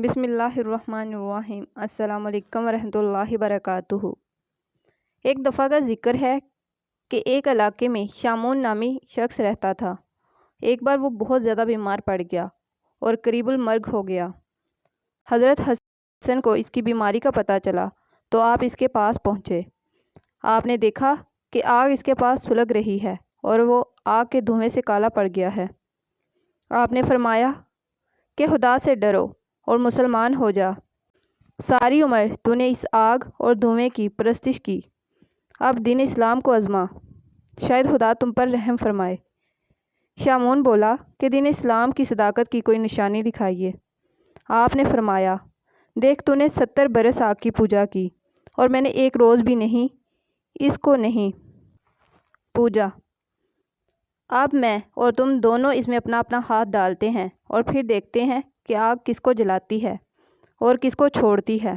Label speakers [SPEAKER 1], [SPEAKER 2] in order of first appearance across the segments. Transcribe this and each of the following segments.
[SPEAKER 1] بسم اللہ الرحمن الرحیم۔ السلام علیکم ورحمۃ اللہ وبرکاتہ۔ ایک دفعہ کا ذکر ہے کہ ایک علاقے میں شامون نامی شخص رہتا تھا۔ ایک بار وہ بہت زیادہ بیمار پڑ گیا اور قریب المرگ ہو گیا۔ حضرت حسن کو اس کی بیماری کا پتہ چلا تو آپ اس کے پاس پہنچے۔ آپ نے دیکھا کہ آگ اس کے پاس سلگ رہی ہے اور وہ آگ کے دھوئیں سے کالا پڑ گیا ہے۔ آپ نے فرمایا کہ خدا سے ڈرو اور مسلمان ہو جا۔ ساری عمر تو نے اس آگ اور دھوئیں کی پرستش کی، اب دین اسلام کو آزما، شاید خدا تم پر رحم فرمائے۔ شامون بولا کہ دین اسلام کی صداقت کی کوئی نشانی دکھائیے۔ آپ نے فرمایا، دیکھ تو نے 70 برس آگ کی پوجا کی اور میں نے ایک روز بھی نہیں اس کو نہیں پوجا۔ اب میں اور تم دونوں اس میں اپنا اپنا ہاتھ ڈالتے ہیں اور پھر دیکھتے ہیں کہ آگ کس کو جلاتی ہے اور کس کو چھوڑتی ہے۔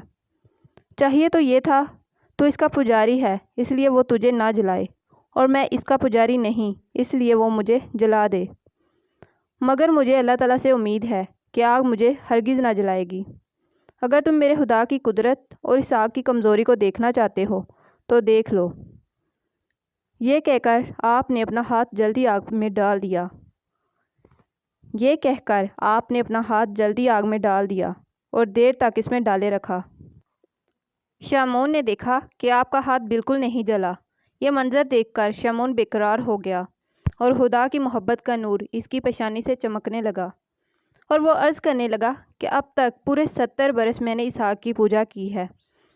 [SPEAKER 1] چاہیے تو یہ تھا تو اس کا پجاری ہے اس لیے وہ تجھے نہ جلائے، اور میں اس کا پجاری نہیں اس لیے وہ مجھے جلا دے۔ مگر مجھے اللہ تعالیٰ سے امید ہے کہ آگ مجھے ہرگز نہ جلائے گی۔ اگر تم میرے خدا کی قدرت اور اس آگ کی کمزوری کو دیکھنا چاہتے ہو تو دیکھ لو۔ یہ کہہ کر آپ نے اپنا ہاتھ جلدی آگ میں ڈال دیا۔ اور دیر تک اس میں ڈالے رکھا۔ شامون نے دیکھا کہ آپ کا ہاتھ بالکل نہیں جلا۔ یہ منظر دیکھ کر شامون بے قرار ہو گیا اور خدا کی محبت کا نور اس کی پیشانی سے چمکنے لگا، اور وہ عرض کرنے لگا کہ اب تک پورے 70 برس میں نے اس آگ کی پوجا کی ہے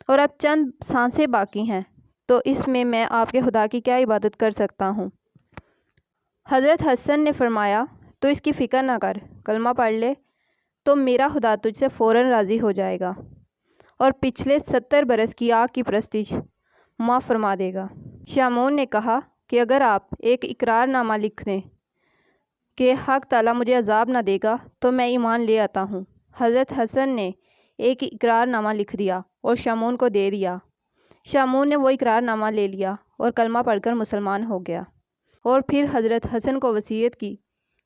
[SPEAKER 1] اور اب چند سانسیں باقی ہیں، تو اس میں آپ کے خدا کی کیا عبادت کر سکتا ہوں؟ حضرت حسن نے فرمایا، تو اس کی فکر نہ کر، کلمہ پڑھ لے تو میرا خدا تجھ سے فوراً راضی ہو جائے گا اور پچھلے 70 برس کی آگ کی پرستش معاف فرما دے گا۔ شامون نے کہا کہ اگر آپ ایک اقرار نامہ لکھ دیں کہ حق تعالیٰ مجھے عذاب نہ دے گا تو میں ایمان لے آتا ہوں۔ حضرت حسن نے ایک اقرار نامہ لکھ دیا اور شامون کو دے دیا۔ شامون نے وہ اقرار نامہ لے لیا اور کلمہ پڑھ کر مسلمان ہو گیا، اور پھر حضرت حسن کو وصیت کی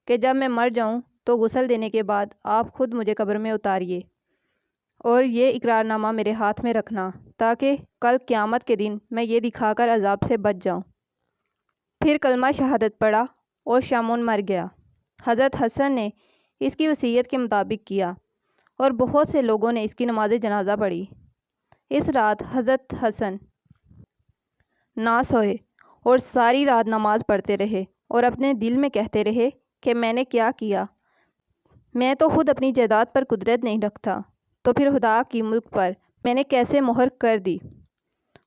[SPEAKER 1] کہ جب میں مر جاؤں تو غسل دینے کے بعد آپ خود مجھے قبر میں اتاریے اور یہ اقرار نامہ میرے ہاتھ میں رکھنا تاکہ کل قیامت کے دن میں یہ دکھا کر عذاب سے بچ جاؤں۔ پھر کلمہ شہادت پڑھا اور شامون مر گیا۔ حضرت حسن نے اس کی وصیت کے مطابق کیا اور بہت سے لوگوں نے اس کی نماز جنازہ پڑھی۔ اس رات حضرت حسن نہ سوئے اور ساری رات نماز پڑھتے رہے اور اپنے دل میں کہتے رہے کہ میں نے کیا کیا؟ میں تو خود اپنی جائیداد پر قدرت نہیں رکھتا، تو پھر خدا کی ملک پر میں نے کیسے مہر کر دی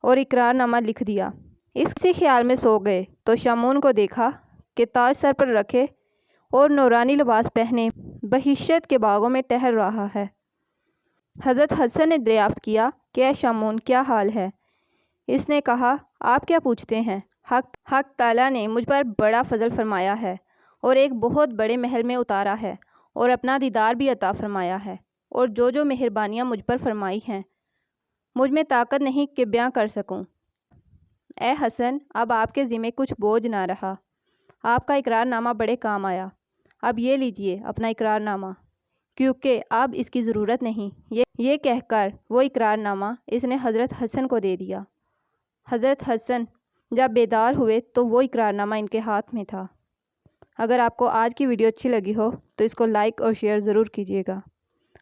[SPEAKER 1] اور اقرار نامہ لکھ دیا؟ اسی خیال میں سو گئے تو شامون کو دیکھا کہ تاج سر پر رکھے اور نورانی لباس پہنے بہشت کے باغوں میں ٹہل رہا ہے۔ حضرت حسن نے دریافت کیا کہ اے شامون، کیا حال ہے؟ اس نے کہا، آپ کیا پوچھتے ہیں؟ حق تعالیٰ نے مجھ پر بڑا فضل فرمایا ہے اور ایک بہت بڑے محل میں اتارا ہے اور اپنا دیدار بھی عطا فرمایا ہے، اور جو مہربانیاں مجھ پر فرمائی ہیں مجھ میں طاقت نہیں کہ بیاں کر سکوں۔ اے حسن، اب آپ کے ذمہ کچھ بوجھ نہ رہا، آپ کا اقرار نامہ بڑے کام آیا، اب یہ لیجئے اپنا اقرار نامہ، کیونکہ اب اس کی ضرورت نہیں۔ یہ کہہ کر وہ اقرار نامہ اس نے حضرت حسن کو دے دیا۔ حضرت حسن جب بیدار ہوئے تو وہ اقرار نامہ ان کے ہاتھ میں تھا۔ اگر آپ کو آج کی ویڈیو اچھی لگی ہو تو اس کو لائک اور شیئر ضرور کیجیے گا،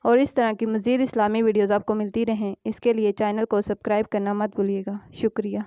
[SPEAKER 1] اور اس طرح کی مزید اسلامی ویڈیوز آپ کو ملتی رہیں اس کے لیے چینل کو سبسکرائب کرنا مت بھولیے گا۔ شکریہ۔